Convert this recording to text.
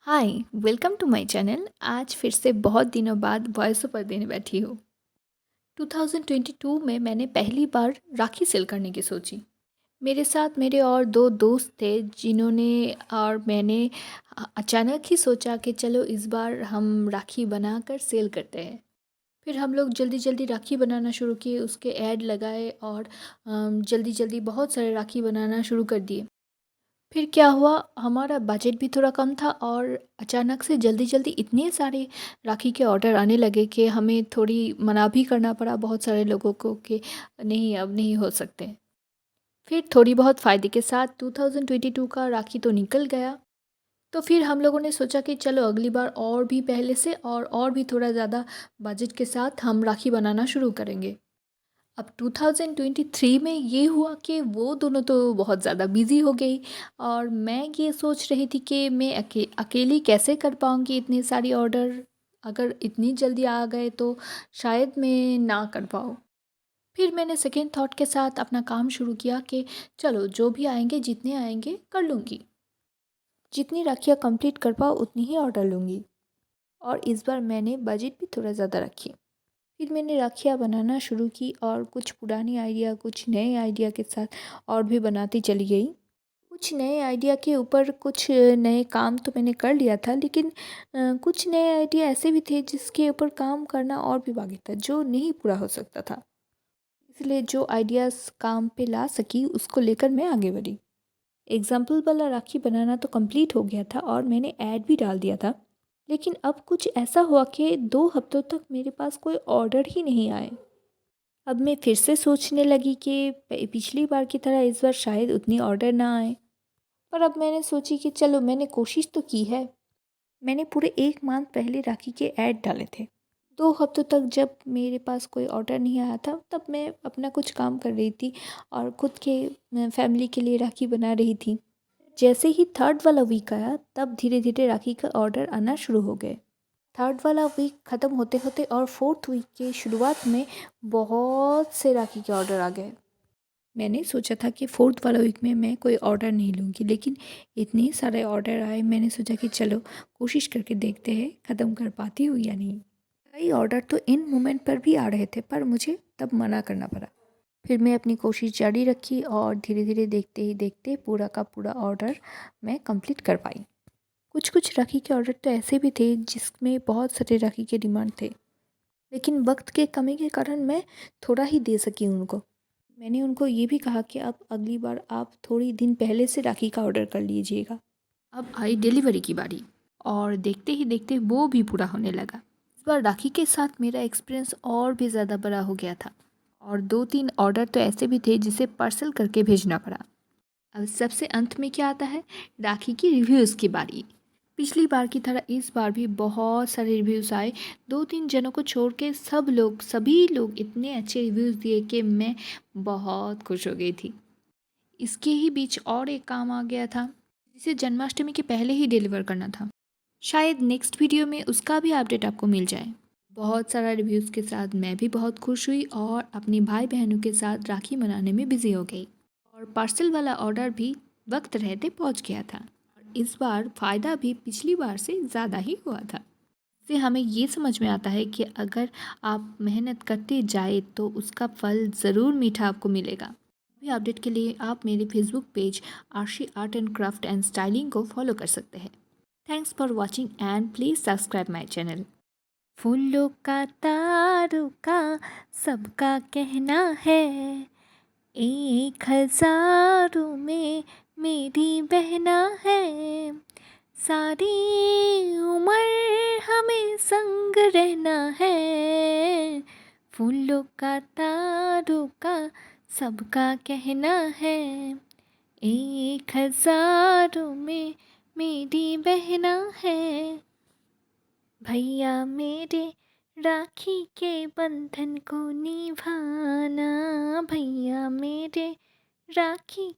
Hi, welcome to my channel. आज फिर से बहुत दिनों बाद वॉइस ओवर देने बैठी हूँ। 2022 में मैंने पहली बार राखी सेल करने की सोची। मेरे साथ मेरे और दो दोस्त थे जिन्होंने और मैंने अचानक ही सोचा कि चलो इस बार हम राखी बनाकर सेल करते हैं। फिर हम लोग जल्दी जल्दी राखी बनाना शुरू किए, उसके ऐड लगाए और जल्दी जल्दी बहुत सारे राखी बनाना शुरू कर दिए। फिर क्या हुआ, हमारा बजट भी थोड़ा कम था और अचानक से जल्दी-जल्दी इतने सारे राखी के ऑर्डर आने लगे कि हमें थोड़ी मना भी करना पड़ा बहुत सारे लोगों को कि नहीं, अब नहीं हो सकते। फिर थोड़ी बहुत फ़ायदे के साथ 2022 का राखी तो निकल गया। तो फिर हम लोगों ने सोचा कि चलो अगली बार और भी पहले से और भी थोड़ा ज़्यादा बजट के साथ हम राखी बनाना शुरू करेंगे। अब 2023 में ये हुआ कि वो दोनों तो बहुत ज़्यादा बिज़ी हो गई और मैं ये सोच रही थी कि मैं अकेली कैसे कर पाऊँगी इतने सारी ऑर्डर। अगर इतनी जल्दी आ गए तो शायद मैं ना कर पाऊँ। फिर मैंने सेकेंड थॉट के साथ अपना काम शुरू किया कि चलो जो भी आएंगे, जितने आएंगे कर लूँगी। जितनी राखियाँ कंप्लीट कर पाओ उतनी ही ऑर्डर लूँगी। और इस बार मैंने बजट भी थोड़ा ज़्यादा रखी। फिर मैंने राखियाँ बनाना शुरू की और कुछ पुरानी आइडिया, कुछ नए आइडिया के साथ और भी बनाती चली गई। कुछ नए आइडिया के ऊपर कुछ नए काम तो मैंने कर लिया था, लेकिन कुछ नए आइडिया ऐसे भी थे जिसके ऊपर काम करना और भी बाकी था, जो नहीं पूरा हो सकता था। इसलिए जो आइडियाज़ काम पे ला सकी उसको लेकर मैं आगे बढ़ी। एग्ज़ाम्पल वाला राखी बनाना तो कंप्लीट हो गया था और मैंने ऐड भी डाल दिया था। लेकिन अब कुछ ऐसा हुआ कि 2 हफ्तों तक मेरे पास कोई ऑर्डर ही नहीं आए। अब मैं फिर से सोचने लगी कि पिछली बार की तरह इस बार शायद उतनी ऑर्डर ना आए। पर अब मैंने सोची कि चलो मैंने कोशिश तो की है। मैंने पूरे 1 मंथ पहले राखी के ऐड डाले थे। 2 हफ्तों तक जब मेरे पास कोई ऑर्डर नहीं आया था, तब मैं अपना कुछ काम कर रही थी और खुद के फैमिली के लिए राखी बना रही थी। जैसे ही थर्ड वाला वीक आया, तब धीरे-धीरे राखी का ऑर्डर आना शुरू हो गए। थर्ड वाला वीक ख़त्म होते-होते और फोर्थ वीक के शुरुआत में बहुत से राखी के ऑर्डर आ गए। मैंने सोचा था कि फोर्थ वाला वीक में मैं कोई ऑर्डर नहीं लूँगी, लेकिन इतने सारे ऑर्डर आए, मैंने सोचा कि चलो कोशिश करके देखते हैं ख़त्म कर पाती हूँ या नहीं। कई ऑर्डर तो इन मोमेंट पर भी आ रहे थे, पर मुझे तब मना करना पड़ा। फिर मैं अपनी कोशिश जारी रखी और धीरे-धीरे देखते ही देखते पूरा का पूरा ऑर्डर मैं कंप्लीट कर पाई। कुछ-कुछ राखी के ऑर्डर तो ऐसे भी थे जिसमें बहुत सारे राखी के डिमांड थे, लेकिन वक्त के कमी के कारण मैं थोड़ा ही दे सकी उनको। मैंने उनको ये भी कहा कि अब अगली बार आप थोड़ी दिन पहले से राखी का ऑर्डर कर लीजिएगा। अब आई डिलीवरी की बारी और देखते ही देखते वो भी पूरा होने लगा। इस बार राखी के साथ मेरा एक्सपीरियंस और भी ज़्यादा बड़ा हो गया था और 2-3 ऑर्डर तो ऐसे भी थे जिसे पार्सल करके भेजना पड़ा। अब सबसे अंत में क्या आता है, राखी की रिव्यूज़ की बारी। पिछली बार की तरह इस बार भी बहुत सारे रिव्यूज़ आए। 2-3 जनों को छोड़ के सभी लोग इतने अच्छे रिव्यूज़ दिए कि मैं बहुत खुश हो गई थी। इसके ही बीच और एक काम आ गया था जिसे जन्माष्टमी के पहले ही डिलीवर करना था। शायद नेक्स्ट वीडियो में उसका भी अपडेट आपको मिल जाए। बहुत सारा रिव्यूज़ के साथ मैं भी बहुत खुश हुई और अपनी भाई बहनों के साथ राखी मनाने में बिज़ी हो गई और पार्सल वाला ऑर्डर भी वक्त रहते पहुंच गया था। इस बार फ़ायदा भी पिछली बार से ज़्यादा ही हुआ था। इससे हमें ये समझ में आता है कि अगर आप मेहनत करते जाए तो उसका फल ज़रूर मीठा आपको मिलेगा। अभी अपडेट के लिए आप मेरे Facebook page Aarshi art and craft and styling को फॉलो कर सकते हैं। Thanks for watching and please subscribe my channel. फूलों का तारों का सबका कहना है, 1,000 में मेरी बहना है। सारी उम्र हमें संग रहना है, फूलों का तारों का सबका कहना है, 1,000 में मेरी बहना है। भैया मेरे राखी के बंधन को निभाना, भैया मेरे राखी